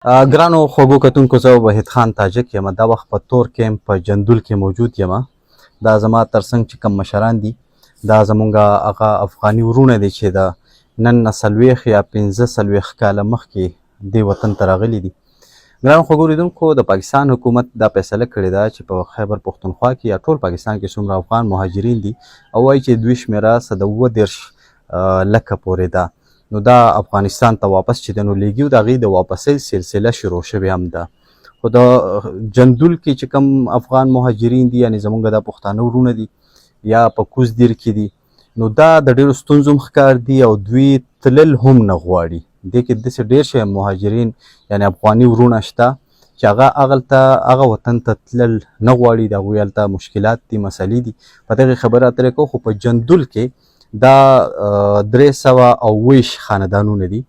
ګرانو خوږو کتونکو زه وحید خان تاجک یم. دا وخت په تور کیمپ په جندول کې موجود یم. دا زما ترڅنګ چې کوم مشران دي دا زمونږ هغه افغاني ورونه دي چې د نن 40 یا 45 کاله مخکې دې وطن ته راغلي دي. ګرانو خوږو لیدونکو د پاکستان حکومت دا فیصله کړې ده چې په خیبر پښتونخوا کې یا ټول پاکستان کې څومره افغان مهاجرین دي او وایي چې دوی شمېره څه د 29 لکه پورې ده. نو دا افغانستان ته واپس چې د نو لیږي د هغې د واپسۍ سلسله شروع شوې هم ده. خو د جندول کې چې کوم افغان مهاجرین دي یعنې زمونږ دا پښتانه ورونه دي یا په کوز دیر کې دي نو دا د ډېرو ستونزو ښکار دي او دوی تلل هم نه غواړي. دې کې داسې ډېر شی مهاجرین یعنې افغاني ورونه شته چې هغه وطن ته تلل نه غواړي. د هغوی هلته مشکلات دي، مسلې دي. په دغې خبرې اترې کوو. خو په جندول کې دا 320 خاندانونه دي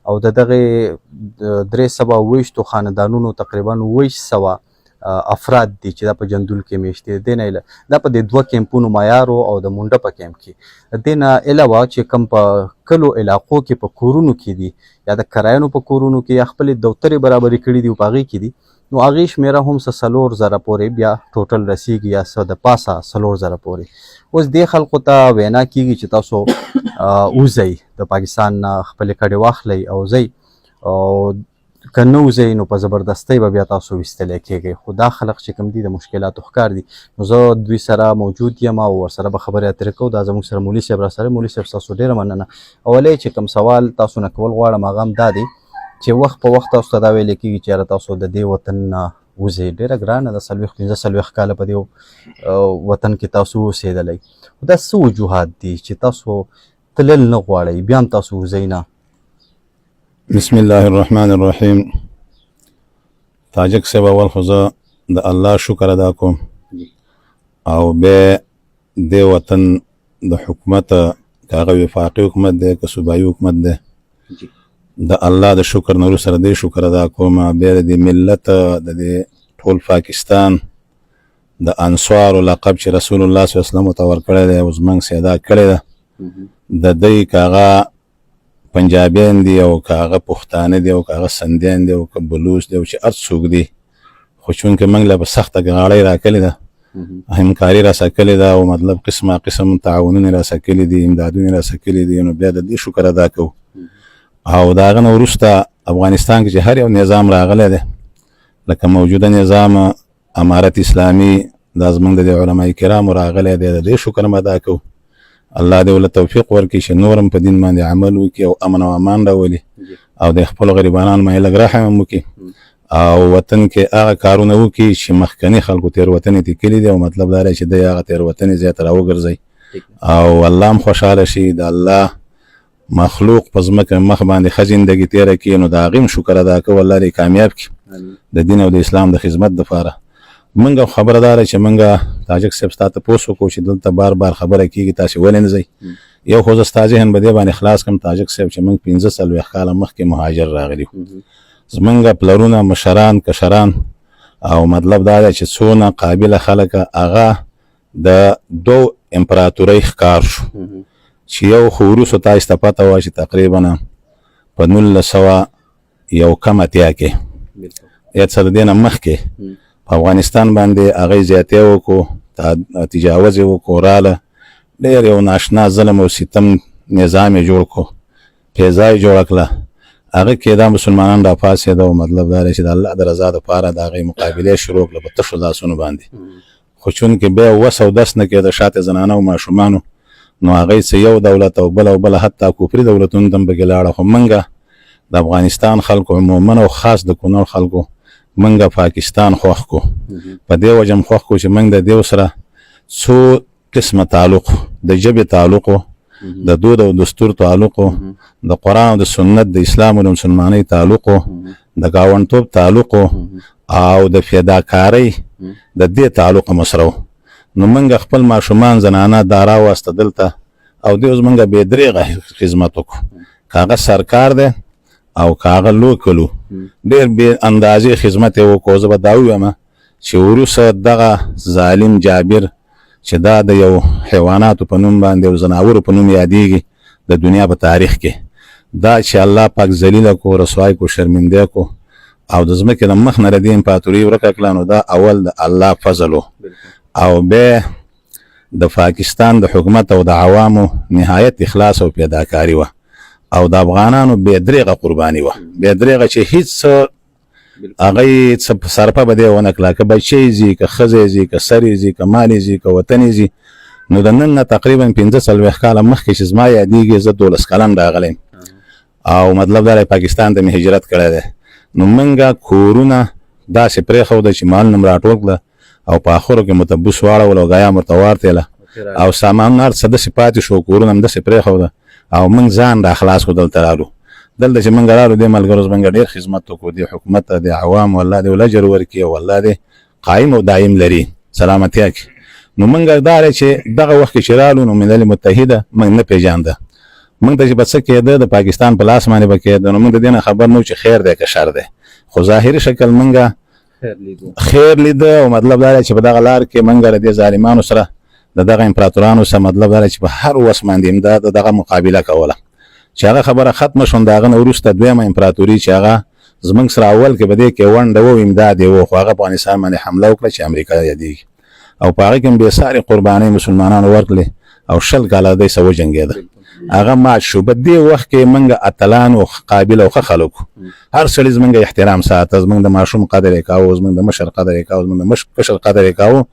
او د دغې 320 خاندانونو تقریبا 200 افراد دي چې دا په جندول کې میشت دي. دې نه دا په د 2 کیمپونو مایارو او د مونډه په کیمپ کې دې نه علاوه چې کوم په کلو علاقو کې په کورونو کې دي یا د کرایانو په کورونو کې یا خپلې دفترې برابرې کړي دي او په هغې کې دي نو هغې شمېره هم څه 4000 پورې بیا ټوټل رسیږي یا څه د پاسه 4000 پورې. اوس دې خلکو ته وینا کېږي چې تاسو وځئ د پاکستان نه خپلې کډې واخلئ او ځئ او که نه وځئ نو په زبردستۍ به بیا تاسو ویستلی کېږئ. خو دا خلک چې کوم دي د مشکلاتو ښکار دي. نو زه دوی سره موجود یم او ورسره به خبرې اترې کوو. دا زموږ سره مولي صاحب راسره. مولي صاحب ستاسو ډېره مننه. اولی چې کوم سوال تاسو نه کول غواړم هغه هم دا دی چې وخت په وخت تاسو ته دا ویلې کېږي چې یاره تاسو د دې وطن نه وځئ. ډېره ګرانه ده 40-45 کاله په دې وطن کې تاسو اوسېدلی. خو دا څه وجوهات دي چې تاسو تلل نه غواړئ بیا هم تاسو وځئ نه؟ بسم الله الرحمن الرحیم. تاجک صاحب اول خو زه د الله شکر ادا کوم او بیا دې وطن د حکومت که هغه وفاقي حکومت دی که صوبایي حکومت دی د الله د شکر نه وروسته دې شکر ادا کوم بیا د دې ملت د دې ټول پاکستان د انصارو لقب چې رسول الله صلی الله علیه وسلم ورته ورکړی دی او زموږ ادا کړې ده د دوی که هغه پنجابیان دي او که هغه پښتانه دي او که هغه سندیان دي او که بلوچ دي او چې هر څوک دي خو چونکې موږ له په سخته غاړۍ راکلې ده همکاري راسکلې ده او مطلب قسمه قسم تعاونونه راسکلي دي امدادونه راسکلي دي نو بیا د دې شکر ادا کوو. او د هغه نه وروسته افغانستان کې چې هر یو نظام راغلی دی لکه موجوده نظام امارت اسلامي دا زموږ د علماء کرامو راغلی دی د دې شکر هم ادا کوو. الله دې ولې توفیق ورکړي چې نور هم په دین باندې عمل وکړي او امن او امان راولي او د خپلو غریبانو باندې لږ رحم هم وکړي او وطن کې هغه کارونه وکړي چې مخکني خلکو تېروتنې تکلي دي او مطلب دا دی چې دی هغه تېروتنې ځای ته راوګرځوي او الله هم خوشحاله شي. د الله مخلوق په ځمکه مخ باندې ښه زندګي تېره کړي نو د هغې هم شکر ادا کوو الله دې کامیاب کړي د دین او د اسلام د خدمت دپاره. منګه خبره داره چې منګه تاجک صاحب ستا تپوس وکړو چې دلته بار بار خبره کېږي تاسې ولې نه ځئ. یو خو زه ستا ذهن په دې باندې خلاص کړم تاجک صاحب چې موږ 45 کاله مخکې مهاجر راغلي زمونږ پلرونه مشران کشران او مطلب دا دی چې څونه قابله خلک هغه د 2 امپراتورۍ ښکار شو چې یو خو وروسته تاسو ته پته وه چې تقریبا په 1980 کې یا څه د دې نه مخکې په افغانستان باندې هغې زیاتې وکړو تجاوز یې وکړو راله ډېر یو ناشنا ظلم او ستم نظام یې جوړ کړو فضا یې جوړه کړه هغه کې دا مسلمانان راپاڅېده او مطلب دا دی چې د الله د رضا دپاره د هغې مقابلې شروع کړه په تشو لاسونو باندې خو چونکې بیا وس او دس نه کېده شاته زنانه او ماشومانو نو هغې څه یو دولت او بله حتی کفري دولتونو ته هم پکې لاړه خو موږ د افغانستان خلکو عموما او خاص د کونړ خلکو منګه پاکستان خوښ کو په دې وجه هم خوښ کو چې موږ د دې سره څو قسمه تعلق د ژبې تعلق د دود او دستور تعلق د قرآن او د سنت د اسلام او د مسلمانۍ تعلق د ګاونډتوب تعلق او د فداکارۍ د دې تعلق مسره نو موږ خپل ماشومان زنانه دا راوسته دلته او دې اوس موږ بې درېغه خدمت وکړو که هغه سرکار دی او که هغه لوکلو ډېر بې اندازې خدمت یې وکړو. زه به دا ووایم چې وروسته دغه ظالم جابر چې دا د یو حیواناتو په نوم باندې او زناورو په نوم یادېږي د دنیا په تاریخ کې دا چې الله پاک ذلیله کو رسوای کو شرمنده کو او د ځمکې د مخ نه د دې امپراتوري ورکه کړه، نو دا اول د الله فضل و. او بیا د پاکستان د حکومت او د عوامو نهایت اخلاص او پیداکاري وه، او د افغانانو بې درېغه قرباني وه، بې درېغه چې هېڅ هغه یې څه صرفه به دې ونه کړه، که بچی ځي، که ښځې ځي، که سرې ځي، که مالې ځي، که وطن یې ځي. نو د نن نه تقریبا 45 کاله مخکې چې زما یادېږي زه 12 کلن راغلی او مطلب دا دی پاکستان ته مې هجرت کړی دی. نو موږ کورونه داسې پرېښوده چې مالونه مې راټول کړه او په اخرو کې متبوس واړول او ګایا ورته وارتېله او سامانونه هر څه داسې پاتې شو، کورونه هم داسې پرېښوده او موږ ځان را خلاص کړو دلته رالو. دلته چې موږ رالو دې ملګرو زموږ ډېر خدمت وکړو دې حکومت ته، د عوامو الله دې ول اجر ورکړي او الله دې قایم او دایم لري سلامتیا کې. نو موږ دا دی چې دغه وخت کې چې رالو نو ملل متحده موږ نه پېژانده، موږ ته چې به څه کېده د پاکستان په لاس باندې به کېده، نو موږ د دې نه خبر نه و چې خیر دی که شر دی، خو ظاهري شکل موږ خیر لیده او مطلب دا دی چې په دغه لار کې موږ د دې ظالمانو سره د دغه امپراتورانو سره مطلب دا دی چې په هر وس باندې امداد دغه مقابله کوله. چې هغه خبره ختمه شوه، د هغه نه وروسته دویمه امپراتوري چې هغه زموږ سره اول کې به دې کې ونډه و امداد یې و، خو هغه په افغانستان باندې حمله وکړه چې امریکا یادېږي او په هغې کې هم بېسارې قربانۍ مسلمانانو ورکړلې او 20 کاله دی سه وجنګېده، هغه مات شو. په دې وخت کې موږ اتلان او قابل او ښه خلک هر سړي زموږ احترام ساته، زموږ د ماشوم قدر یې کاوه، زموږ د مشر قدر یې کاوه، زموږ د کشر قدر یې کاوه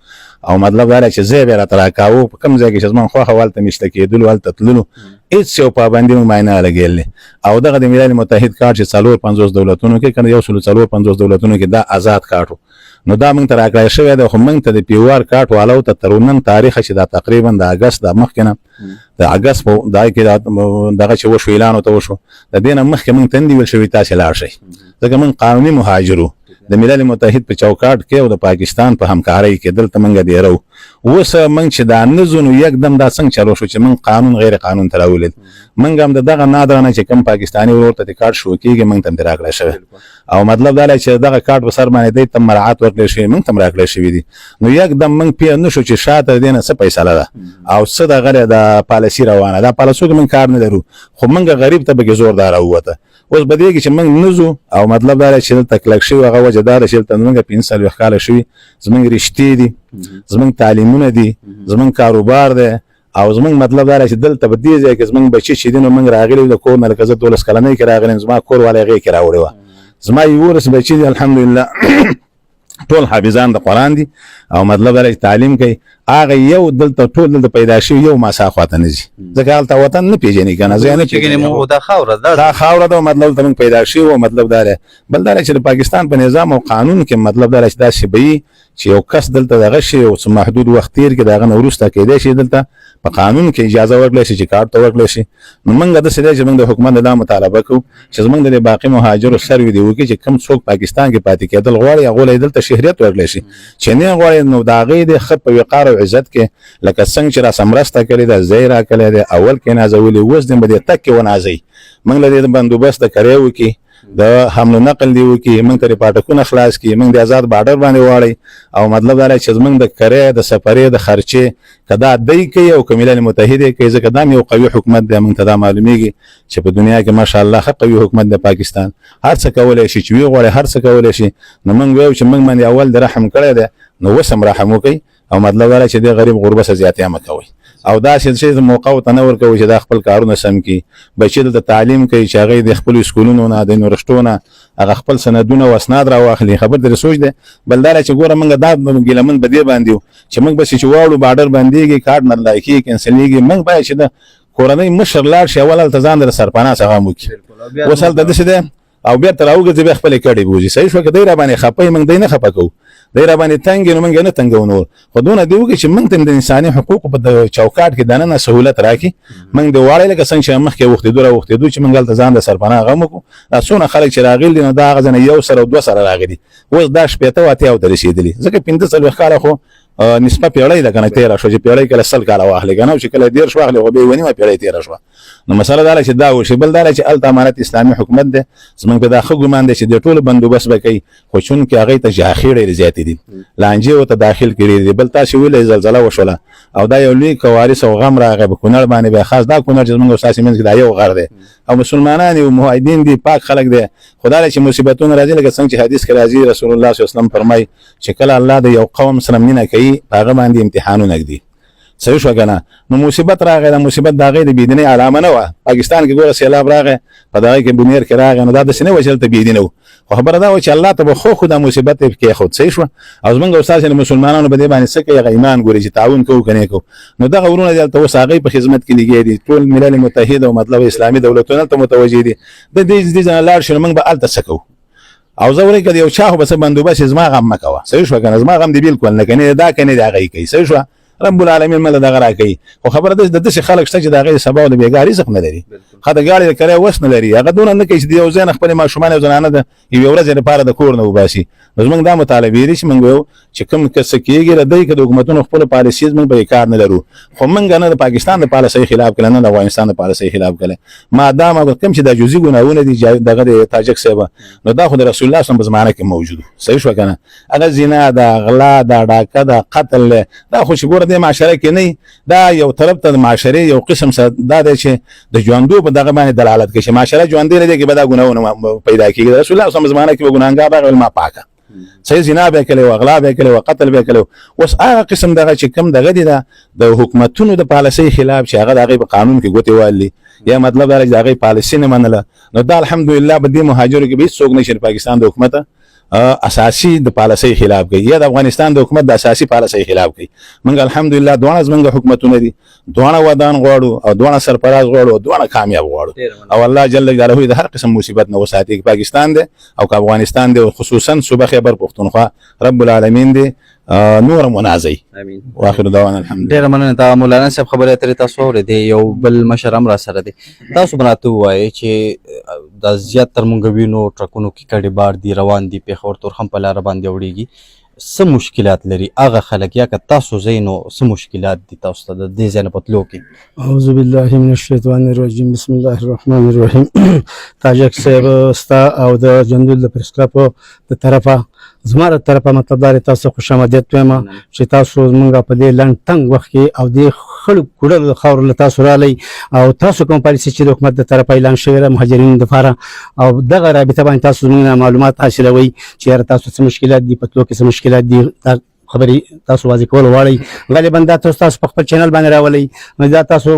او مطلب دا دی چې ځای به یې راته راکاوه، په کوم ځای کې چې زما خوښه وه هلته میشته کېدلو، هلته تللو، هېڅ یو پابندي موږ باندې نه لګېدلې. او دغه د ملل متحد کارت چې 54 دولتونو کې که نه 154 دولتونو کې دا آزاد کارت و، نو دا موږ ته راکړی شوی دی، خو موږ ته د پیوار کارت والاو ته تر نن تاریخه چې دا تقریبا د اګست د مخکې نه د اګست په دا کې دغه چې وشو اعلان ورته وشو، د دې نه مخکې موږ ته نه دي ویل شوي تاسې لاړ شئ، ځکه موږ قانوني مهاجر وو د ملل متحد په چوکاټ کې او د پاکستان په همکارۍ کې، دلته موږ ډېره وو. اوس موږ چې دا نه ځو نو یکدم دا څنګه چلو شو چې موږ قانون غیر قانون ته راولید. موږ هم د دغه نادرانه چې کوم پاکستاني ورور ته د کارت شو کېږي موږ ته هم راکړی شوی، او مطلب دا دی چې دغه کارت په سر باندې دی ته مراعات ورکړی شوي، موږ ته هم راکړی شوي دي. نو یکدم موږ پوه نه شو چې شاته د دې نه څه فیصله ده او څه دغه د پالیسي روانه ده، پالیسو کې موږ کار نه لرو، خو موږ غریب ته پکې زوردار راووته. اوس په دې کې چې موږ نه ځو او مطلب دا دی چې دلته کلک شوي هغه وجه دا ده چې دلته موږ 45 کاله شوي، زموږ رشتې دي، زموږ تعلیمونه دي، زموږ کاروبار دی او زموږ مطلب دا دی چې دلته په دې ځای کې زموږ بچي چې دي نو موږ راغلي د کور نه، لکه زه 12 کلنۍ کې راغلی یم، زما کور والا هغې کې راوړې وه، زما 11 بچي دي الحمدلله ټول حافظان د قرآن دي او مطلب دا دی چې تعلیم کوي، هغه یو دلته ټول دلته پیدا شوي یو ماسا خواته نه ځي، ځکه هلته وطن نه پېژني که نه، زه نه پېژنم، دا خاوره ده مطلب ته موږ پیدا شوي و. مطلب دا دی بل دا دی چې د پاکستان په نظام او قانون کې مطلب دا دی چې داسې به وي چې یو کس دلته دغه شي او څه محدود وخت تېر کړي، د هغه نه وروسته کېدای شي دلته په قانون کې اجازه ورکړی شي چې کارت ته ورکړی شي. نو موږ داسې دی چې موږ د حکومت دا مطالبه کوو چې زموږ د باقي مهاجرو سروې دې وکړي چې کوم څوک پاکستان کې پاتې کېدل غواړي هغوی له دلته شهریت ورکړی شي، چې نه غواړي نو د هغې د ښه په وقار او عزت کې لکه څنګه چې راسه مرسته کړې ده، ځای راکړی دی، اول کې نازولي، اوس دې به دې تک کې ونازوي، موږ له دې بندوبست د کری وکړي، د حمل و نقل دی وکړي، موږ ته د پاټکونه خلاص کړي، موږ د آزاد بارډر باندې واړئ او مطلب دا دی چې زموږ د کرې د سفرې د خرچې که دا دی کوي او که ملل متحد یې کوي، ځکه دا هم یو قوي حکومت دی، موږ ته دا معلومیږي چې په دنیا کې ماشاءالله ښه قوي حکومت دی پاکستان، هر څه کولی شي چې ویې غواړي هر څه کولی شي. نو موږ وایو چې موږ باندې اول د رحم کړی دی، نو اوس هم رحم وکړئ او مطلب دا دی چې د غریب غربه څه زیاتې مه کوئ او داسې شی موقع ورته نه ورکوئ چې دا خپل کارونه سم کړي. بچي دلته تعلیم کوي چې هغوی د خپلو سکولونو نه د یونیورسټو نه هغه خپل سندونه او اسناد راواخلي، خبر درې سوچ دی. بل دا چې ګوره موږ دا ګیلمن په دې باندې وو چې موږ بس چې واړو بارډر باندېږي کارت نه لایقي کینسلیږي، موږ باید چې د کورنۍ مشر لاړ شي اول هلته ځان د سرپناه څخه هم وکړي، اوس هلته داسې دی او بېرته راوګرځي بیا خپلې کډې بوځي. صحیح شوه که دی را باندې خفه یي موږ دی نه خفه کوو، دی را باندې تنګ یې نو موږ یې نه تنګو نور، خو دونه دې وکړي چې موږ ته د انساني حقوقو په چوکاټ کې دننه سهولت راکړي، موږ دې واړی لکه څنګه چې مخکې وختېدو راوختېدو چې موږ هلته ځان د سرپناه غم وکړو. دا څونه خلک چې راغلي دي نو دا هغه ځنه 1 سره او 2 سره راغلي، اوس دا 80 او 80 ته رسېدلي، ځکه 45 کاله خو نسبه پیړۍ ده که نه تېره شوه چې پیړۍ کله 100 کاله واخلي که نه، چې کله 10 واخلي خو بیا یې 1 نیمه پیړۍ تېره شوه. نو مسله دا چې دا وشي بل دا چې الامانت اسلامي حکومت ده زمونږ په دا خو ګمان دی چې د ټولو بندوبست به کوي خو چون کې هغه ته جاخې ډېرې زیاتې دي لانجې ورته داخل کړي دي بل تاسو ویلې زلزله وشوله او دا یو لوی کوارث او غم راغی په کونړ باندې به خاص دا کونړ چې زمونږ استاد منځ کې دا یو غر دی او مسلمانان او موحدین دي پاک خلک دي خدای چې مصیبتونه راځي لکه څنګه چې حدیث کې راځي رسول الله صلی الله علیه وسلم فرمایي چې کله الله د یو قوم سره مینه کوي هغه باندې امتحانونه کوي صحیح شو کنه نو مصیبت راغی دا مصیبت دا غي د بيدینه علامه نه و پاکستان کې ګوره سیلاب راغی په دغه کې بنیر کې راغی نو دا د سینې وجل ته بيدینه خو خبره دا و چې الله ته خو خدا مصیبت کې خود صحیح شو او زمونږ استاد مسلمانانو په دې باندې څه کوي ایمان ګوري چې تعاون کوو کنه کو نو دا غوونه دلته وساغي په خدمت کې لګي دي ټول ملل متحد او مطلب اسلامي دولتونو ته متوجي دي د دې ځای لار شنو موږ به الته سکو او زوري کړي یو چا بس بندوبست زما غم مکوا صحیح شو کنه زما غم دی بالکل نه کنه دا کنه دا غي کوي صحیح شو رب العالمین مل دغه راکړي خو خبره ده د دې خلک شته چې دا غي سبا د بیګاری څخه نه لري خاطر ګاړي کړي وس نه لري هغه دونه نه کوي چې یو ځین خپل ماشومان او زنانه ده یو ورځ لپاره د کور نه وباسي زمونږ دا مطالبه دي چې موږ یو چې کوم کس کېږي د دې کې د حکومتونو خپل پالیسیز موږ به کار نه لرو خو موږ نه د پاکستان د پالیسۍ خلاف کړل نه د افغانستان د پالیسۍ خلاف کړل ما دا ما کوم چې د جزئی ګناونه دي دغه د تاجک صاحب نو دا خو د رسول الله صلی الله علیه وسلم په زمانه کې موجود صحیح شو کنه هغه زنا دا غلا دا ډاکه دا قتل دا خو شګور د معاشره کې نه دا یو طرف ته د معاشره یو قسم دا دی چې د ژوندو په دغه باندې دلالت کوي چې معاشره ژوندې لري کې به دا ګناونه پیدا کیږي رسول الله صلی الله علیه وسلم زمانه کې ګناګار راغلی ما پاکه صحیح زنا به کړي او اغلا به کړي او قتل به کړي اوس هغه قسم دغه چې کم دغه دي د حکومتونو د پالیسۍ خلاف چې هغه دغه په قانون کې ګوتې والي یا مطلب دا چې دغه پالیسۍ نه منله نو دا الحمدلله په دې مهاجرو کې به څوک نشي پاکستان د حکومت اساسي د پالیسۍ خلاف کوي یا د افغانستان د حکومت د اساسي پالیسۍ خلاف کوي موږ الحمدلله دوه زمونږ حکومتونه دي دوه ودان غواړو او دوه سرپراز غواړو او دوه کامیاب غواړو او الله جل جلاله د هر قسم مصیبت نه وساتي پاکستان دی او افغانستان دی خصوصا صوبه خیبر پختونخوا رب العالمین دی نور منازي امين واخر دعوانا الحمد ډیر مننه تا مولانا صاحب خبره ترې تاسو اورېدې یو بل مشر هم را سره دی تاسو براته وایي چې د زیات تر مونږ وینو ټرکونو کې کډې بار دي روان دي پیښور تور هم په لار باندې وړيږي څه مشکلات لري هغه خلک یا که تاسو زینو څه مشکلات دي تاسو ته د دې ځای نه پتلو کې اعوذ بالله من الشیطان الرجیم بسم الله الرحمن الرحیم تاجک صاحب ستا او د جندول د پرسکاپ د طرفه زما د طرفه مطلب دا تاسو خوش آمدید وایم چې تاسو موږ په دې لنډ تنګ وخت کې او د خلک کړه خاور له تاسو رالی او تاسو کوم پالیسي چې د حکومت د طرفه اعلان شوی د مهاجرینو لپاره او دغه رابطه باندې تاسو موږ معلومات حاصلوي چې تاسو څه مشکلات دي پتلو کې څه مشکلات دي خبرې تاسو واضح کول غواړئ غالبا دا تاسو په خپل چینل باندې راولئ دا تاسو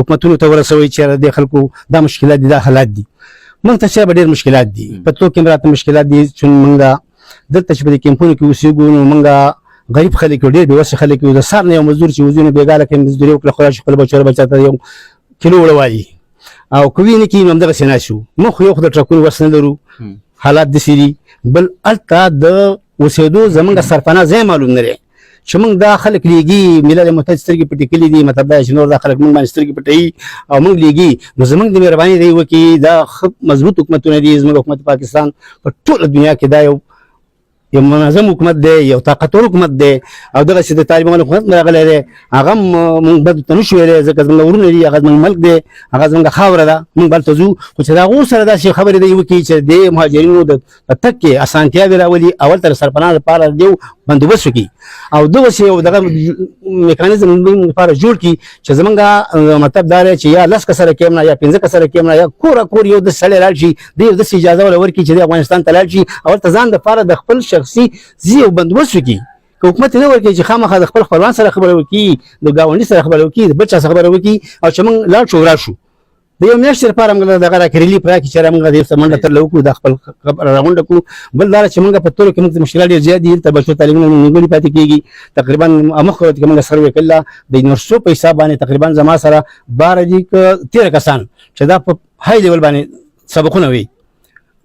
حکومتونو ته ورسوي چې د خلکو دا مشکلات دي دا حالات دي موږ ته ډېر مشکلات دي پتلو کې راته مشکلات دي چې موږ دلته چې په دې کیمپونو کې اوسېږو نو موږ غریب خلک ډېر بېوسه خلک یو د سهار نه یو مزدور چې وزونه بېګاله کوي مزدوري وکړه خو راشي خپل بچو بچا ته یو کیلو وړه وایي او که وینې کېږي نو همدغسې ناست یو موږ خو یو خو د ټرکونو وس نه لرو حالات داسې دي بل هلته د اوسېدو زموږ سرپناه ځای معلوم نه دی چې موږ دا خلک لیږي ملل متحد سترګې پټې کړي دي مطلب دا چې نور دا خلک موږ باندې سترګې پټوي او موږ لیږي نو زموږ د مهرباني دی وکړي دا ښه مضبوط حکومتونه دي زموږ حکومت پاکستان په ټوله دنیا کې دا یو منظم حکومت دی یو طاقتور حکومت دی او دغه چې د طالبانو حکومت راغلی دی هغه موږ بد ته نشو ویلی ځکه زموږ ورونه دي هغه زموږ ملک دی هغه زموږ خاوره ده موږ بلته ځو خو چې د هغو سره داسې خبرې دی وکړي چې د مهاجرینو د تګ کې اسانتیاوې راولي اول ته د سرپناه لپاره یو بندوبست وکړي او دغسې یو دغه میکانیزم لپاره جوړ کړي چې زموږ مطلب دا دی چې یا 10 کسره کېم نه یا 15 کسره کېم نه یا کوره کور یو داسې سړی لاړ شي د یو داسې اجازه وله ورکړي چې د افغانستان ته لاړ شي او ورته ځان دپاره د خپل شخصي زی او بندوبست وکړي که حکومت نه ورکړي چې خامخا د خپل خپلوان سره خبره وکړي د ګاونډي سره خبره وکړي د بل چا سره خبره وکړي او چې موږ لاړ شو راشو د یو میاشتې لپاره موږ دغه راکړي ریلیف راکړي چې موږ د یو منډه ترله وکړو د خپل خبره راغونډه کړو بل دا چې موږ په ټولو کې موږ مشکلات ډېر زیات دي دلته بچو تعلیمونه نیمګړي پاتې کېږي تقریبا مخکې ورته کې موږ سروې کړله د یونیورسټو په حساب باندې تقریبا زما سره 12 دي که 13 کسان چې دا په های لیول باندې سبقونه وي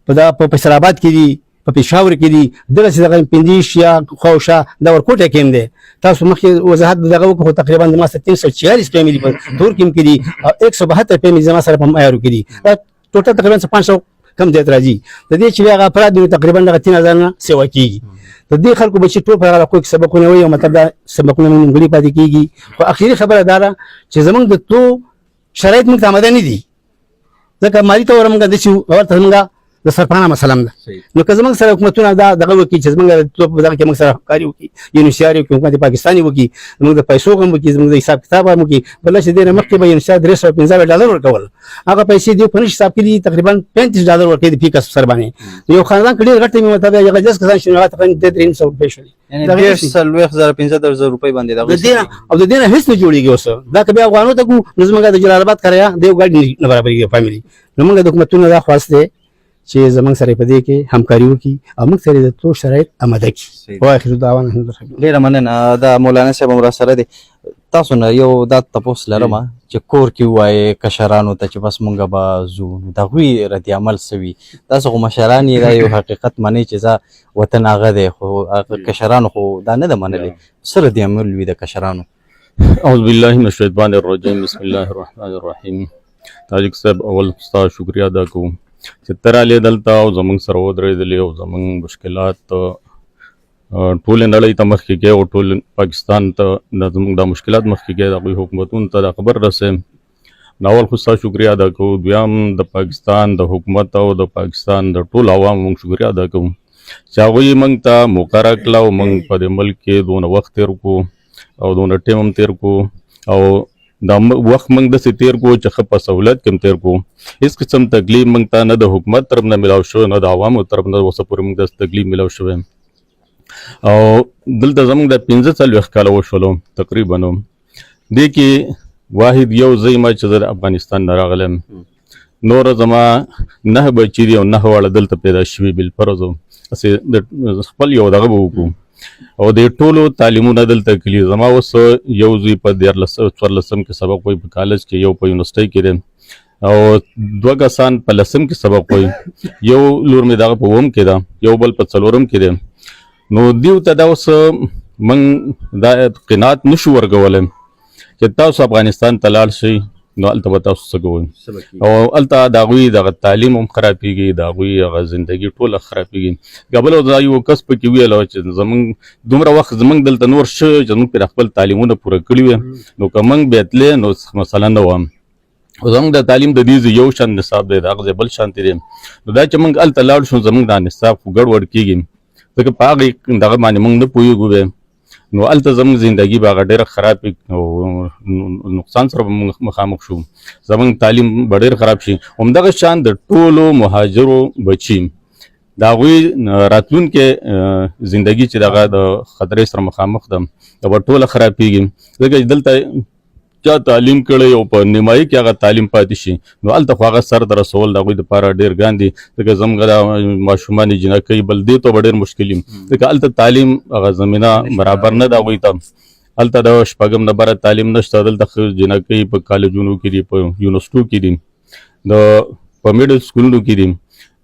په فیصلاباد کې دي په پېښور کې دي دغسې دغه پنځیش یا خوشه دا ورکوټه کې هم دی تاسو مخکې وضاحت دغه وکړو خو تقریبا زما سره 346 فیملي په تور کې هم کې دي او 172 فیملي زما سره په معیارو کې دي دا ټوټل تقریبا 500 کم زیات راځي د دې چې هغه افراد دي تقریبا دغه 3000 نه سیوا کېږي د دې خلکو بچي ټول په هغه کوم سبقونه وي او مطلب دا سبقونه نیمګړي پاتې کېږي خو اخري خبره دا ده چې زموږ د تو شرایط موږ ته آماده نه دي ځکه مالي طور موږ داسې ورته موږ د سرپانا مسله ده نو که زموږ سره حکومتونه دا دغه وکړي چې زموږ په دغه کې موږ سره همکاري وکړي یونیسیار وکړي حکومت پاکستاني وکړي زموږ د پیسو غم وکړي زموږ د حساب کتاب هم وکړي بله چې دې نه مخکې به یونیسیار $315 ورکول هغه پیسې دوی په نش حساب کې دي تقریبا $35 ورکوي د فی کس سر باندې یو خاندان کې ډېر غټ مېوه ته هغه جس کسان شنو هغه تقریبا $300 شولي یعنی 15,000 روپۍ باندې د دې او د دې نه هیڅ نه جوړیږي اوس دا که بیا افغانو ته کو نو زموږ د جلال آباد کریا د یو ګاډي نه برابرېږي فامیلي نو موږ د حکومتونو دا خواست دی چې زموږ سره په دې کې همکاري وکړي او موږ سره د ټول شرایط آماده کړي واخر دعوانا الحمدلله. ډېره مننه دا مولانا صاحب هم راسره دی تاسو نه یو دا تپوس لرم چې کور کې ووایې کشرانو ته چې بس مونږ به ځو نو د هغوی رد عمل څه وي تاسو خو مشران یې دا یو حقیقت منئ چې زه وطن هغه دی خو کشرانو خو دا نه ده منلې څه رد عمل وي د کشرانو؟ اعوذ بالله من الشیطان الرجیم بسم الله الرحمن الرحیم. تاجک صاحب اول ستا شکریا ادا کوم چې ته رالې دلته او زموږ سره ودرېدلې او زموږ مشکلات ټولې نړۍ ته مخکې کې او ټول پاکستان ته زموږ دا مشکلات مخکې کې د هغوی حکومتونو ته دا خبر رسې اول خو ستا شکریا ادا کوو دویم د پاکستان د حکومت او د پاکستان د ټول عوامو موږ شکریا ادا کوو چې هغوی موږ ته موقع راکړه او موږ په دې ملک کې دونه وخت تېر کړو او دونه ټیم هم تېر کړو او دا وخت موږ داسې تېر کړو چې ښه په سهولت کې هم تېر کړو هېڅ قسم تکلیف موږ ته نه د حکومت طرف نه میلاو شوی نه د عوامو طرف نه اوسه پورې موږ داسې تکلیف میلاو شوی او دلته زموږ د 45 کاله وشولو تقریبا دې کې واحد یو ځای ما چې زه د افغانستان نه راغلم نور زما 9 بچي دي او 9 واړه دلته پیدا شوي بالفرض هسې د خپل یو دغه به وکړو او د ټولو تعلیمونه دلته کلي زما اوس یو زوی په 14 کې سبق وایي په کالج کې یو په یونیورسټۍ کې دی او 2 کسان په 10 کې سبق وایي یو لور مې دغه په 1 کې ده یو بل په 4 کې دی نو دیو ته دا اوس موږ دا قناعت نشو ورکولی چې تاسو افغانستان ته لاړ شئ نو هلته به تاسو څه کوئ او هلته د هغوی دغه تعلیم هم خرابېږي د هغوی هغه زندګي ټوله خرابېږي که بل دا یو کس پکې ویله چې زموږ دومره وخت زموږ دلته نور شوی چې زموږ پرې خپل تعلیمونه پوره کړي وي نو که موږ بیا تلې نو مسله نه وه او زموږ د تعلیم د دې یو شان نصاب دی د هغه ځای بل شانتې دی نو دا چې موږ هلته لاړ شو زموږ دا نصاب خو ګډوډ کېږي ځکه په هغې دغه باندې موږ نه پوهېږو بیا نو هلته زموږ زندګي به هغه ډېره خراب وي او نقصان سره به موږ مخامخ شو زموږ تعلیم به ډېر خراب شي همدغه شان د ټولو مهاجرو بچي د هغوی راتلونکې زندګي چې دغه د خطرې سره مخامخ ده دا به ټوله خرابېږي ځکه چې دلته چا تعلیم کړی او په نیمایي کې هغه تعلیم پاتې شي نو هلته خو هغه سر ته رسول د هغوی دپاره ډېر ګران دي ځکه زموږ د ماشومان یې جنکۍ بل دې ته به ډېر مشکل وي ځکه هلته تعلیم هغه زمینه برابر نه ده هغوی ته هلته د 6 نه بره تعلیم نشته دلته جنکۍ په کالجونو کې دي په یونیورسټو کې دي په میډل سکولونو کې دي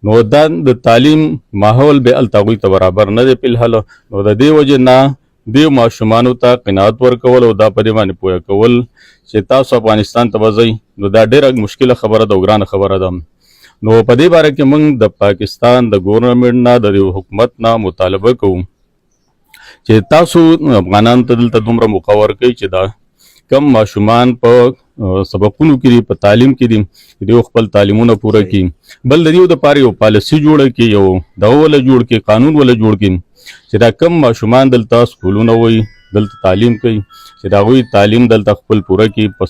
نو دا د تعلیم ماحول به هلته هغوی ته برابر نه دی فلحال نو د دې وجې نه دې ماشومانو ته قناعت ورکول او دا په دې باندې پوهه کول چې تاسو افغانستان ته به ځئ نو دا ډېره مشکله خبره ده او ګرانه خبره ده نو په دې باره کې موږ د پاکستان د ګورنمنټ نه د حکومت نه مطالبه کوو چې تاسو افغانانو ته دلته دومره موقع ورکوئ چې دا کم ماشومان په سبقونو کې دي په تعلیم کې دي دوی خپل تعلیمونه پوره کړي بل د دې دپاره یو پالیسي جوړه کړي یو دغه وله جوړ کړي قانون وله جوړ کړي چې دا کم ماشومان دلته سکولونه وایي دلته تعلیم کوي چې د هغوی تعلیم دلته خپل پوره کړي په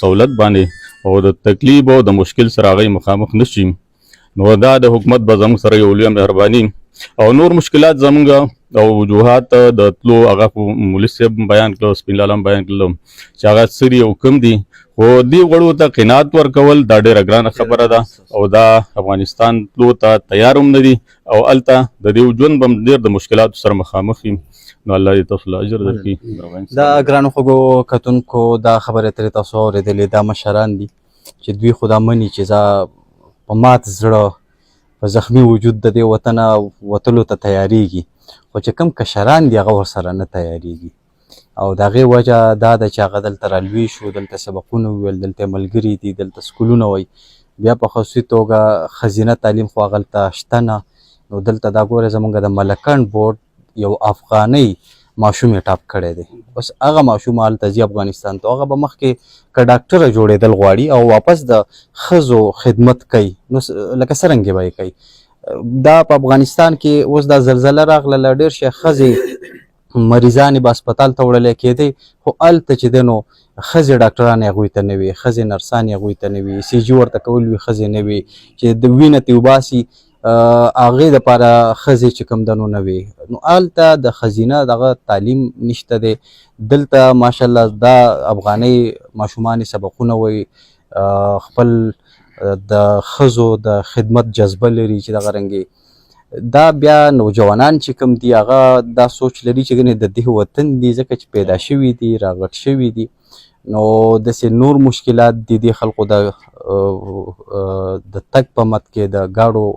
سهولت باندې او د تکلیف او د مشکل سره هغوی مخامخ نه شي نو دا د حکومت به زموږ سره یو لویه مهرباني او نور مشکلات زموږ او وجوهات د تلو هغه مولوي صاحب بیان کړل سپین لاله بیان کړل چې هغه څه دي او کوم دي خو دې غړو ته قناعت ورکول دا ډېره ګرانه خبره ده او دا افغانستان تلو ته تیار هم نه دي او هلته د دې ژوند به هم ډېر د مشکلاتو سره مخامخ وي نو الله دې تاسو له اجر درکړي. دا ګرانو خوږو کتونکو دا خبرې ترې تاسو اورېدلې دا مشران دي چې دوی خو دا مني چې زه په مات زړه په زخمي وجود د دې وطنه وتلو ته تیارېږي خو چې کوم کشران دي هغه ورسره نه تیارېږي او د هغې وجه دا ده چې هغه دلته رالوی شو دلته سبقونه وویل دلته ملګري دي دلته سکولونه وایي بیا په خصوصي توګه ښځینه تعلیم خو هغلته شته نه نو دلته دا ګوره زموږ د ملکن بورډ یو افغانۍ ماشوم یې ټاپ کړی دی. بس هغه ماشوم هلته ځي افغانستان ته، هغه به مخکې که ډاکټره جوړېدل غواړي او واپس د ښځو خدمت کوي نو لکه څرنګې به یې کوي. دا په افغانستان کې اوس دا زلزله راغله، ډېر شی ښځې مریضانې به هسپتال ته وړلی کېدی، خو هلته چې دی نو ښځې ډاکټرانې هغوی ته نه وي، ښځې نرسانې هغوی ته نه وي، سی جي ورته کول وي ښځې نه وي، چې د وینه ترې وباسي هغې دپاره ښځې چې کوم ده نو نه وي. نو هلته د ښځینه دغه تعلیم نشته دی. دلته ماشاءالله دا افغانۍ ماشومان سبقونه وایي، خپل د ښځو د خدمت جذبه لري چې دغه رنګې. دا بیا نوجوانان چې کوم دي هغه دا سوچ لري چې ګنې د دې وطن دي ځکه چې پیدا شوي دي راغټ شوي دي، نو داسې نور مشکلات دي دې خلکو د تګ په مت کې د ګاډو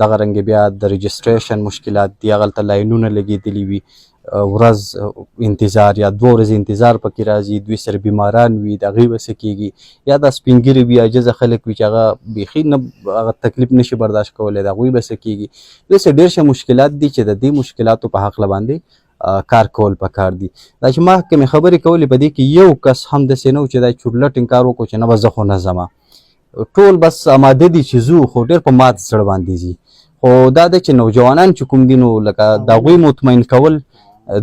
دغه رنګې بیا د رجسټریشن مشکلات دي، هغلته لاینونه لګېدلي وي، ورځ انتظار یا 2 ورځې انتظار پکې راځي، دوی سره بیماران وي د هغې به څه کېږي، یا دا سپین ږیري وي عاجزه خلک وي چې هغه بیخي نه هغه تکلیف نشي برداشت کولی، د هغوی به څه کېږي. داسې ډېر شه مشکلات دي چې د دې مشکلاتو په هکله باندې کار کول پکار دي. دا چې ما کومې خبرې کولې په دې کې یو کس هم داسې نه و چې دا چورلټ انکار وکړو چې نه به زه خو نه ځمه، ټول بس اماده دي چې ځو، خو ډېر په مات زړه باندې ځي. خو دا ده چې نوجوانان چې کوم دي نو لکه د هغوی مطمئن کول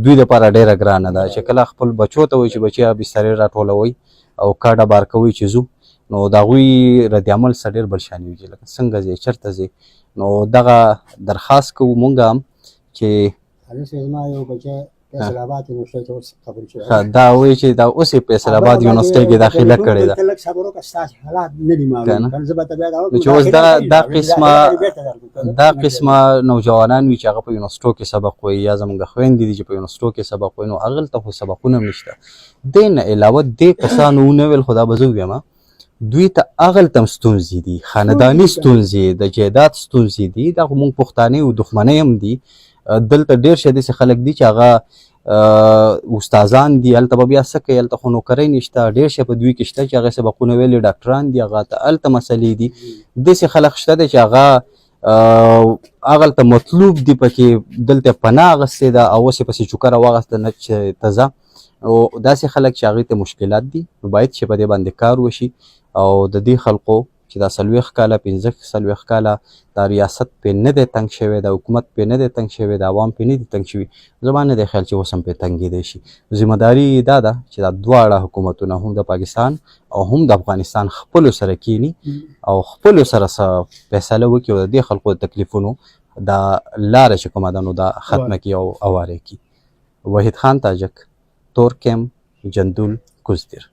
دوی دپاره ډېره ګرانه ده، چې کله خپل بچو ته وایي چې بچیا بسترې راټولوئ او کاډه بار کوئ چې ځو، نو د هغوی رد عمل څه ډېر بل شاني وي چې لکه څنګه ځې چېرته ځې. نو دغه درخواست کوو مونږ هم چې دا وایي چې دا اوس یې فیصل آباد یونیورسټۍ کې داخله کړې ده، نو چې اوس دا قسمه نوجوانان وي چې هغه په یونیورسټو کې سبق وایي، یا زموږ خویندې دي چې په یونیورسټو کې سبق وایي، نو هغلته خو سبقونه هم نشته. دې نه علاوه دې کسانو ونه ویل، خو دا به زه ووایم دوی ته هغلته هم ستونزې دي، خانداني ستونزې، د جایداد ستونزې دي، دا خو مونږ پښتانه یو، دښمنۍ هم دي. دلته ډېر شه داسې خلک دي چې هغه استادان دي، هلته به بیا څه کوي، هلته خو نوکرۍ نشته، ډېر شه په دوی کې شته چې هغه سبقونه ویلي ډاکټران دي، هغه ته هلته مسلې دي. داسې خلک شته دی چې هغه هغلته مطلوب دي پکې، دلته پناه اخیستې ده او اوس یې پسې چوکره واخیسته نه چې ته ځه. او داسې خلک چې هغې ته مشکلات دي، نو باید چې په دې باندې کار وشي او د دې خلقو چې دا 40 کاله 45 کاله دا ریاست پې نه دی تنګ شوی، د حکومت پې نه دی تنګ شوی، د عوام پې نه دي تنګ شوي، زما نه دی خیال چې اوس هم پې تنګېدی شي. ذمهداري دا ده چې دا دواړه حکومتونه هم د پاکستان او هم د افغانستان خپلو سره کینی او خپلو سره څه فیصله وکړي او د دې خلکو د تکلیفونو دا لاره چې کومه ده نو دا ختمه کړي او اواره کړي. وحید خان تاجک، تور کیم، جندول، کوزدیر.